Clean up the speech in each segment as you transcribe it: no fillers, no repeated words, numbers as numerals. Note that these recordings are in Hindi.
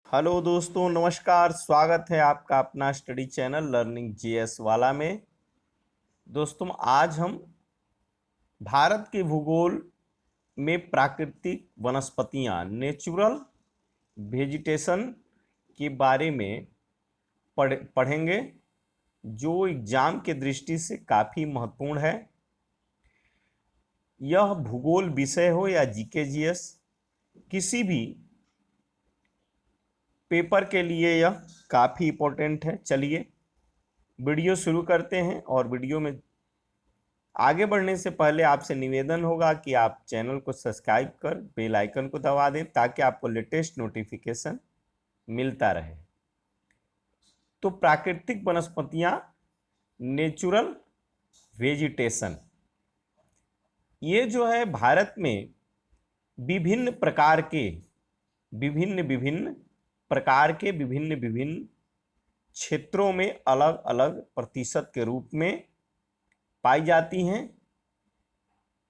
हेलो दोस्तों, नमस्कार। स्वागत है आपका अपना स्टडी चैनल लर्निंग जीएस वाला में। दोस्तों, आज हम भारत के भूगोल में प्राकृतिक वनस्पतियां नेचुरल वेजिटेशन के बारे में पढ़ेंगे, जो एग्जाम के दृष्टि से काफ़ी महत्वपूर्ण है। यह भूगोल विषय हो या जीके जीएस, किसी भी पेपर के लिए यह काफ़ी इम्पोर्टेंट है। चलिए वीडियो शुरू करते हैं। और वीडियो में आगे बढ़ने से पहले आपसे निवेदन होगा कि आप चैनल को सब्सक्राइब कर बेल आइकन को दबा दें, ताकि आपको लेटेस्ट नोटिफिकेशन मिलता रहे। तो प्राकृतिक वनस्पतियां, नेचुरल वेजिटेशन, ये जो है भारत में विभिन्न प्रकार के विभिन्न क्षेत्रों में अलग अलग प्रतिशत के रूप में पाई जाती हैं।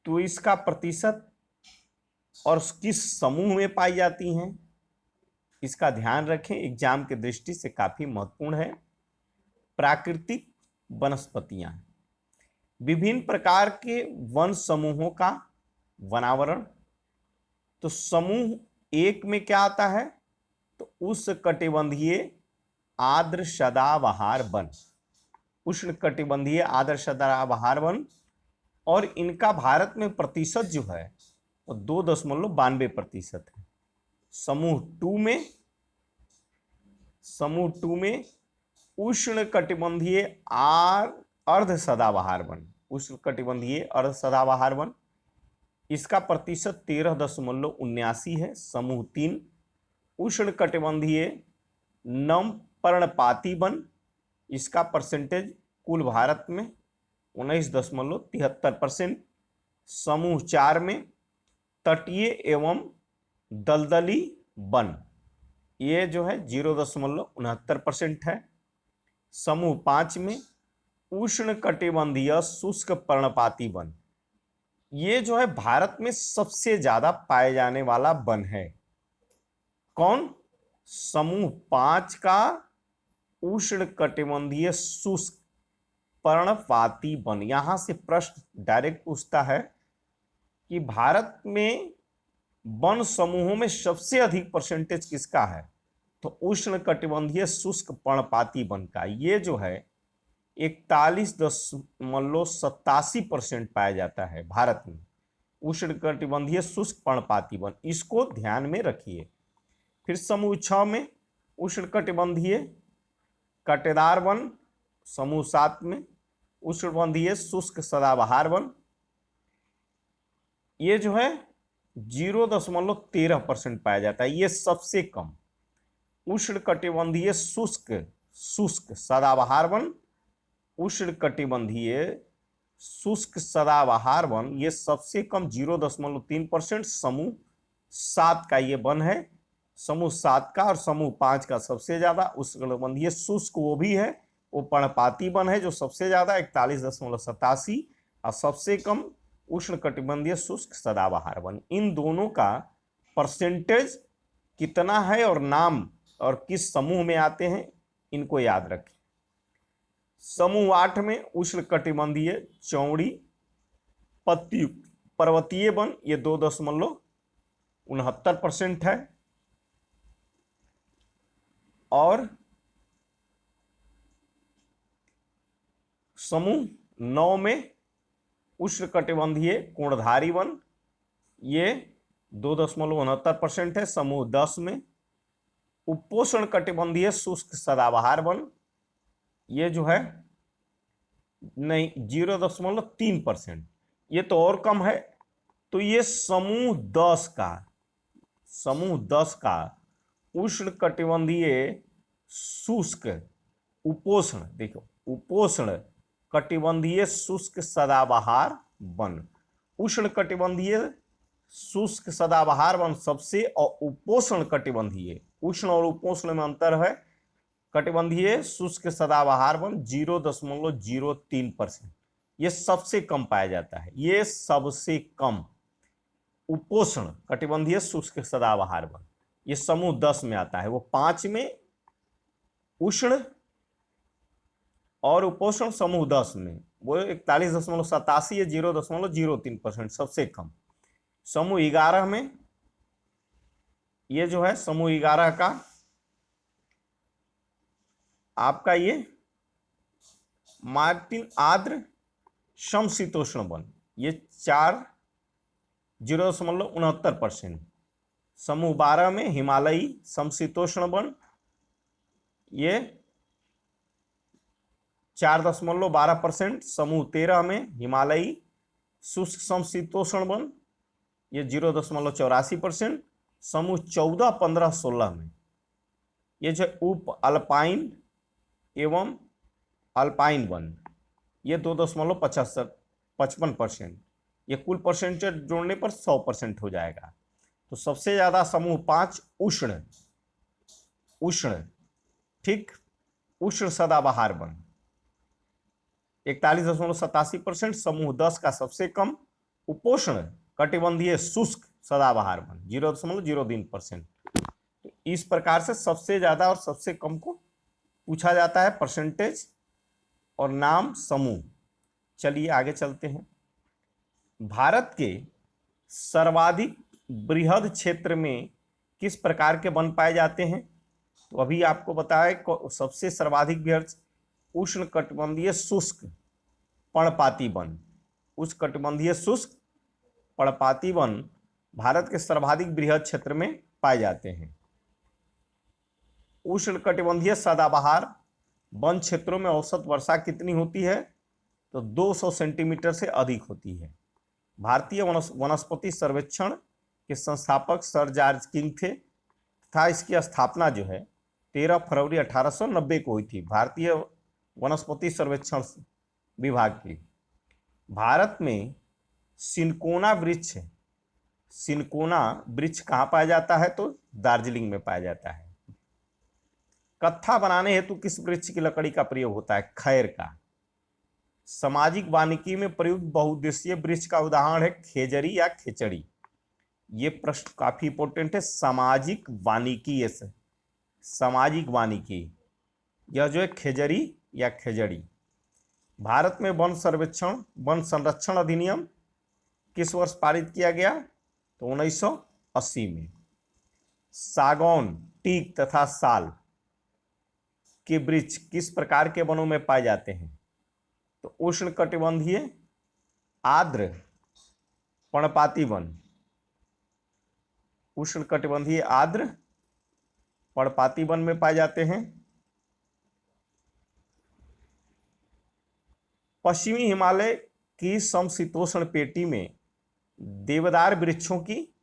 तो इसका प्रतिशत और किस समूह में पाई जाती हैं, इसका ध्यान रखें, एग्जाम के दृष्टि से काफ़ी महत्वपूर्ण है। प्राकृतिक वनस्पतियां, विभिन्न प्रकार के वन समूहों का वनावरण। तो समूह एक में क्या आता है? तो उष्णकटिबंधीय आर्द्र सदाबहार वन, उष्णकटिबंधीय आर्द्र सदाबहार वन। और इनका भारत में प्रतिशत जो है वो 2.92% है। समूह टू में उष्णकटिबंधीय अर्ध सदाबहार वन, उष्णकटिबंधीय अर्ध सदाबहार वन, इसका प्रतिशत 13.79 है। समूह 3 उष्णकटिबंधीय नम पर्णपाती वन, इसका परसेंटेज कुल भारत में 19.73%। समूह 4 में तटीय एवं दलदली वन, ये जो है 0.69% है। समूह 5 में उष्णकटिबंधीय शुष्क पर्णपाती वन, ये जो है भारत में सबसे ज्यादा पाए जाने वाला वन है। कौन? समूह 5 का उष्णकटिबंधीय शुष्क पर्णपाती वन। यहां से प्रश्न डायरेक्ट पूछता है कि भारत में वन समूहों में सबसे अधिक परसेंटेज किसका है? तो उष्णकटिबंधीय शुष्क पर्णपाती वन का। ये जो है 41.87% पाया जाता है भारत में, उष्णकटिबंधीय शुष्क पर्णपाती वन। इसको ध्यान में रखिए। फिर समूह 6 में उष्णकटिबंधीय कांटेदार वन, समूह 7 में उष्णकटिबंधीय शुष्क सदाबहार वन, ये जो है 0.13% पाया जाता है। ये सबसे कम उष्णकटिबंधीय शुष्क सदाबहार वन, उष्णकटिबंधीय शुष्क सदाबहार वन, ये सबसे कम 0.3%। समूह 7 का ये वन है, समूह 7 का। और समूह 5 का सबसे ज्यादा उष्णकटिबंधीय शुष्क वो भी है, वो पर्णपाती वन है, जो सबसे ज्यादा 41.87, और सबसे कम उष्णकटिबंधीय शुष्क सदाबहार वन। इन दोनों का परसेंटेज कितना है और नाम और किस समूह में आते हैं, इनको याद रखें। समूह 8 में उष्णकटिबंधीय चौड़ी पत्तीयुक्त पर्वतीय वन, ये 2.69% है। और समूह 9 में उष्णकटिबंधीय कोणधारी वन, ये 2.69% है। समूह 10 में उपोष्ण कटिबंधीय शुष्क सदाबहार वन, ये जो है नहीं 0.3%, ये तो और कम है। तो ये समूह 10 का उष्णकटिबंधीय शुष्क उपोष्ण, देखो उपोष्ण कटिबंधीय शुष्क सदाबहार वन, उष्णकटिबंधीय शुष्क सदाबहार वन सबसे, और उपोष्ण कटिबंधीय, उष्ण और उपोष्ण में अंतर है, कटिबंधीय शुष्क सदाबहार वन 0.03%, ये सबसे कम पाया जाता है। ये सबसे कम उपोष्ण कटिबंधीय शुष्क सदाबहार वन, ये समूह 10 में आता है। वो 5 में उष्ण और उपोष्ण, समूह 10 में वो 41.87 या 0.03% सबसे कम। समूह 11 में ये जो है समूह 11 का आपका ये मार्टिन आर्द्र समशीतोष्ण वन, ये 0.69%। समूह 12 में हिमालयी समशीतोष्ण वन, ये 4.12%। समूह 13 में हिमालयी शुष्क समशीतोष्ण वन, ये 0.84%। समूह 14, 15, 16 में ये जो उप अल्पाइन एवं अल्पाइन वन, ये 2.55%। ये कुल परसेंटेज जोड़ने पर 100% हो जाएगा। तो सबसे ज्यादा समूह 5 उष्ण, ठीक, उष्ण सदाबहार वन 41.87%। समूह 10 का सबसे कम उपोष्ण कटिबंधीय शुष्क सदाबहार वन 0.03%। तो इस प्रकार से सबसे ज्यादा और सबसे कम को पूछा जाता है परसेंटेज और नाम समूह। चलिए आगे चलते हैं। भारत के सर्वाधिक बृहद क्षेत्र में किस प्रकार के वन पाए जाते हैं? तो अभी आपको बताया सबसे सर्वाधिक बृहद उष्ण कटिबंधीय शुष्क पर्णपाती वन, उष्ण कटिबंधीय शुष्क पर्णपाती वन भारत के सर्वाधिक बृहद क्षेत्र में पाए जाते हैं। उष्ण कटिबंधीय सदाबहार वन क्षेत्रों में औसत वर्षा कितनी होती है? तो 200 सेंटीमीटर से अधिक होती है। भारतीय वनस्पति सर्वेक्षण के संस्थापक सर जॉर्ज किंग थे तथा इसकी स्थापना जो है 13 फरवरी 1890 को हुई थी, भारतीय वनस्पति सर्वेक्षण विभाग की। भारत में सिनकोना वृक्ष कहाँ पाया जाता है? तो दार्जिलिंग में पाया जाता है। कत्था बनाने हेतु किस वृक्ष की लकड़ी का प्रयोग होता है? खैर का। सामाजिक वानिकी में प्रयुक्त बहुउद्देशीय वृक्ष का उदाहरण है खेजड़ी या खेचड़ी। ये प्रश्न काफी इंपॉर्टेंट है। सामाजिक वानिकी यह जो है खेजड़ी या खेजड़ी। भारत में वन संरक्षण अधिनियम किस वर्ष पारित किया गया? तो 1980 में। सागौन, टीक तथा साल के वृक्ष किस प्रकार के वनों में पाए जाते हैं? तो उष्ण कटिबंधीय आर्द्र पर्णपाती वन, उष्ण कटिबंधीय आर्द्र पर्णपाती वन में पाए जाते हैं। पश्चिमी हिमालय की समशीतोष्ण पेटी में देवदार वृक्षों की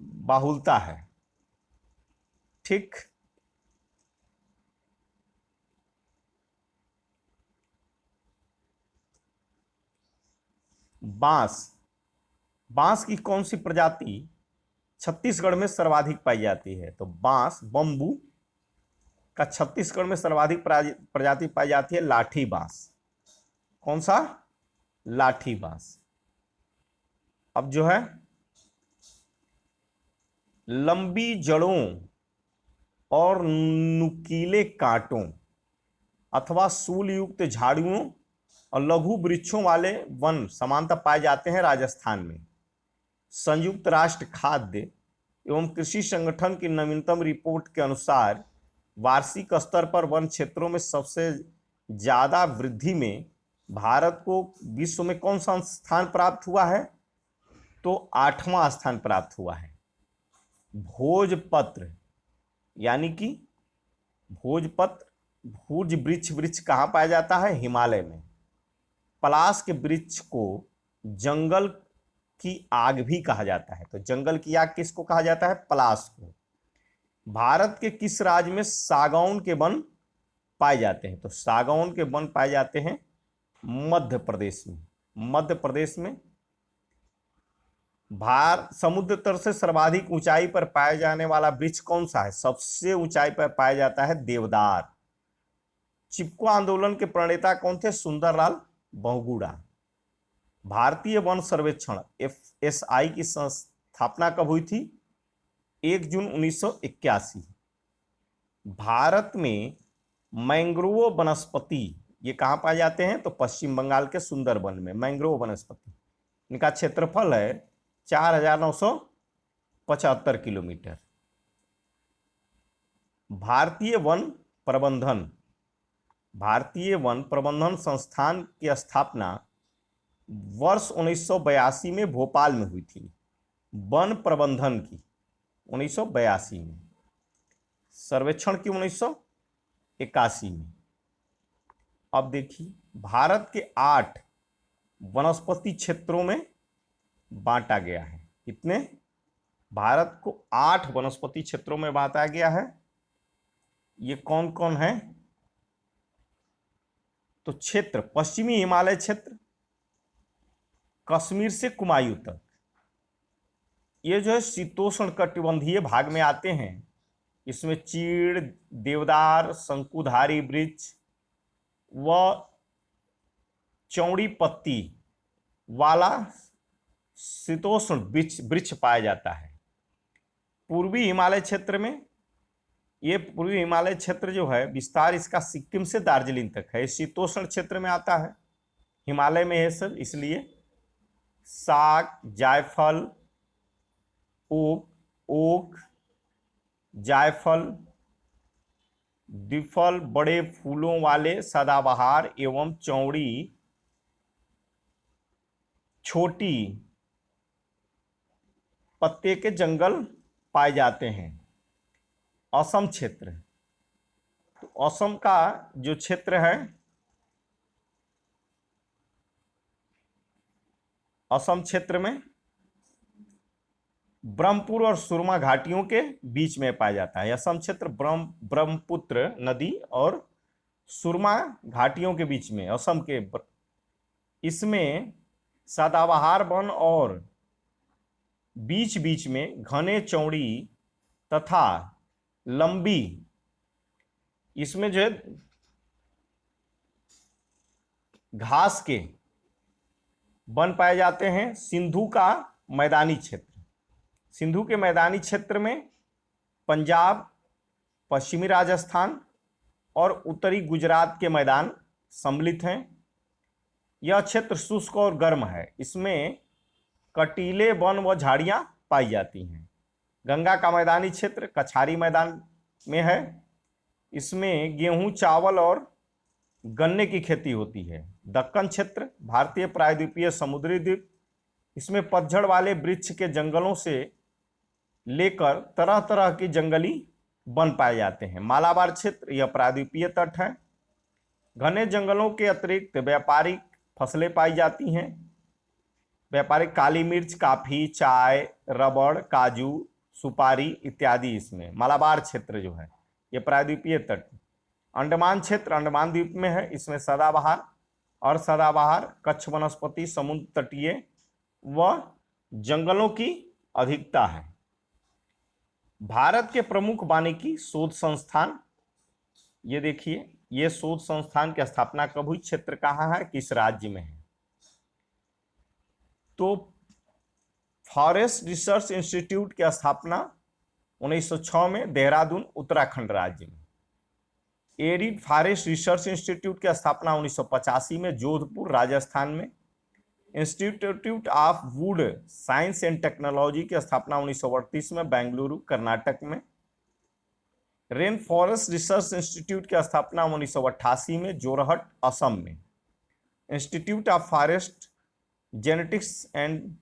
बाहुलता है, ठीक। बांस की कौन सी प्रजाति छत्तीसगढ़ में सर्वाधिक पाई जाती है? तो बांस, बम्बू का छत्तीसगढ़ में सर्वाधिक प्रजाति पाई जाती है लाठी बांस। कौन सा? लाठी बांस। अब जो है लंबी जड़ों और नुकीले कांटों अथवा सूल युक्त झाड़ियों और लघु वृक्षों वाले वन सामान्यतः पाए जाते हैं राजस्थान में। संयुक्त राष्ट्र खाद्य एवं कृषि संगठन की नवीनतम रिपोर्ट के अनुसार वार्षिक स्तर पर वन क्षेत्रों में सबसे ज्यादा वृद्धि में भारत को विश्व में कौन सा स्थान प्राप्त हुआ है? तो 8वां स्थान प्राप्त हुआ है। भोजपत्र यानी कि भोज वृक्ष कहाँ पाया जाता है? हिमालय में। पलाश के वृक्ष को जंगल की आग भी कहा जाता है। तो जंगल की आग किसको कहा जाता है? पलाश को। भारत के किस राज्य में सागौन के वन पाए जाते हैं? तो सागौन के वन पाए जाते हैं मध्य प्रदेश में। मध्य प्रदेश में। समुद्र तल से सर्वाधिक ऊंचाई पर पाया जाने वाला वृक्ष कौन सा है? सबसे ऊंचाई पर पाया जाता है देवदार। चिपको आंदोलन के प्रणेता कौन थे? सुंदरलाल बहुगुणा। भारतीय वन सर्वेक्षण FSI की स्थापना कब हुई थी? 1 जून 1981। भारत में मैंग्रोव वनस्पति ये कहाँ पाए जाते हैं? तो पश्चिम बंगाल के सुंदरबन में मैंग्रोव वनस्पति। इनका क्षेत्रफल है 4,975 किलोमीटर। भारतीय वन प्रबंधन संस्थान की स्थापना वर्ष 1982 में भोपाल में हुई थी। वन प्रबंधन की 1982 में, सर्वेक्षण की 1981 में। अब देखिए, भारत के 8 वनस्पति क्षेत्रों में बांटा गया है। कितने? भारत को 8 वनस्पति क्षेत्रों में बांटा गया है। ये कौन कौन है? तो क्षेत्र, पश्चिमी हिमालय क्षेत्र, कश्मीर से कुमायूं तक, ये जो है शीतोष्ण कटिबंधीय भाग में आते हैं। इसमें चीड़, देवदार, शंकुधारी वृक्ष व चौड़ी पत्ती वाला शीतोष्ण वृक्ष पाया जाता है। पूर्वी हिमालय क्षेत्र में, ये पूर्वी हिमालय क्षेत्र जो है विस्तार इसका सिक्किम से दार्जिलिंग तक है, शीतोष्ण क्षेत्र में आता है, हिमालय में है सर। इसलिए साग, जायफल, ओक, जायफल, द्विफल, बड़े फूलों वाले सदाबहार एवं चौड़ी छोटी पत्ते के जंगल पाए जाते हैं। असम क्षेत्र, तो असम का जो क्षेत्र है, असम क्षेत्र में ब्रह्मपुर और सुरमा घाटियों के बीच में पाया जाता है। असम क्षेत्र ब्रह्मपुत्र नदी और सुरमा घाटियों के बीच में, असम के इसमें सदाबहार वन और बीच बीच में घने चौड़ी तथा लंबी, इसमें जो है घास के वन पाए जाते हैं। सिंधु का मैदानी क्षेत्र, सिंधु के मैदानी क्षेत्र में पंजाब, पश्चिमी राजस्थान और उत्तरी गुजरात के मैदान सम्मिलित हैं। यह क्षेत्र शुष्क और गर्म है। इसमें कटीले वन व झाड़ियां पाई जाती हैं। गंगा का मैदानी क्षेत्र कछारी मैदान में है। इसमें गेहूं, चावल और गन्ने की खेती होती है। दक्कन क्षेत्र भारतीय प्रायद्वीपीय समुद्री द्वीप, इसमें पतझड़ वाले वृक्ष के जंगलों से लेकर तरह तरह की जंगली वन पाए जाते हैं। मालाबार क्षेत्र यह प्रायद्वीपीय तट है। घने जंगलों के अतिरिक्त व्यापारिक फसलें पाई जाती हैं। व्यापारिक काली मिर्च, काफी, चाय, रबड़, काजू, सुपारी इत्यादि इसमें मालाबार क्षेत्र जो है ये प्रायद्वीपीय तट। अंडमान क्षेत्र अंडमान द्वीप में है। इसमें सदाबहार और सदाबहार, कच्छ वनस्पति, समुद्र तटीय व जंगलों की अधिकता है। भारत के प्रमुख वानिकी शोध संस्थान, ये देखिए, ये शोध संस्थान की स्थापना कब हुई, क्षेत्र कहाँ है, किस राज्य में है? तो फॉरेस्ट रिसर्च इंस्टीट्यूट की स्थापना 1906 में देहरादून, उत्तराखंड राज्य में। एरिड फॉरेस्ट रिसर्च इंस्टीट्यूट की स्थापना 1985 में जोधपुर, राजस्थान में। Institute of would science and technology की स्थापना 1938 में बेंगलुरु, कर्नाटक में। रेन फॉरेस्ट रिसर्च इंस्टीट्यूट की स्थापना 1988 में जोरहट, असम में। Institute of forest genetics and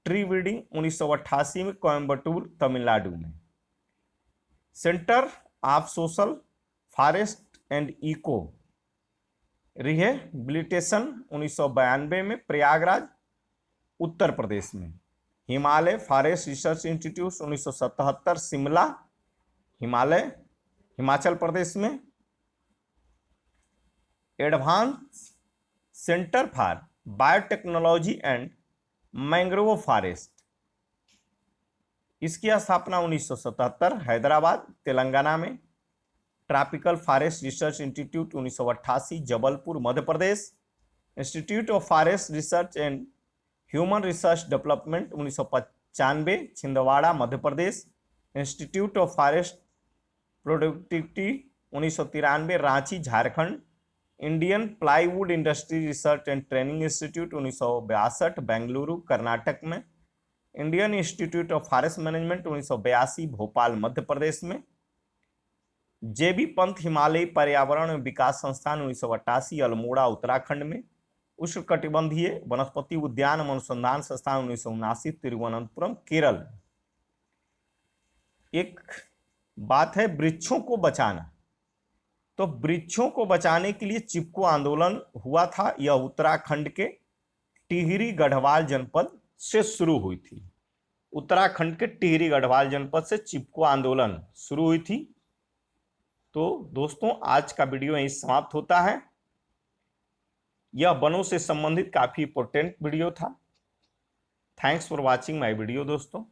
tree breeding 1988 में कोयम्बटूर, तमिलनाडु में। Centre of social forest and eco rehabilitation 1992 में प्रयागराज, उत्तर प्रदेश में। Himalaya forest research institute 1977 Shimla, Himachal Pradesh में। Advance centre for biotechnology and mangrove forest, इसकी स्थापना 1977 हैदराबाद, तेलंगाना में। Tropical forest research institute 1988 Jabalpur, Madhya Pradesh. Institute of forest research and human research development 1995 Chhindwara, Madhya Pradesh. Institute of forest productivity 1993 Ranchi Jharkhand. Indian plywood industry research and training institute 1962 Bengaluru Karnataka में। Indian institute of forest management 1982 Bhopal Madhya Pradesh में। जेबी पंत हिमालयी पर्यावरण एवं विकास संस्थान 1988 अल्मोड़ा उत्तराखंड में। उष्णकटिबंधीय वनस्पति उद्यान अनुसंधान संस्थान 1979 तिरुवनंतपुरम केरल। एक बात है वृक्षों को बचाना, तो वृक्षों को बचाने के लिए चिपको आंदोलन हुआ था। यह उत्तराखंड के टिहरी गढ़वाल जनपद से शुरू हुई थी। उत्तराखंड के टिहरी गढ़वाल जनपद से चिपको आंदोलन शुरू हुई थी। तो दोस्तों आज का वीडियो यहीं समाप्त होता है। यह वनों से संबंधित काफी इंपॉर्टेंट वीडियो था। Thanks for watching my video दोस्तों।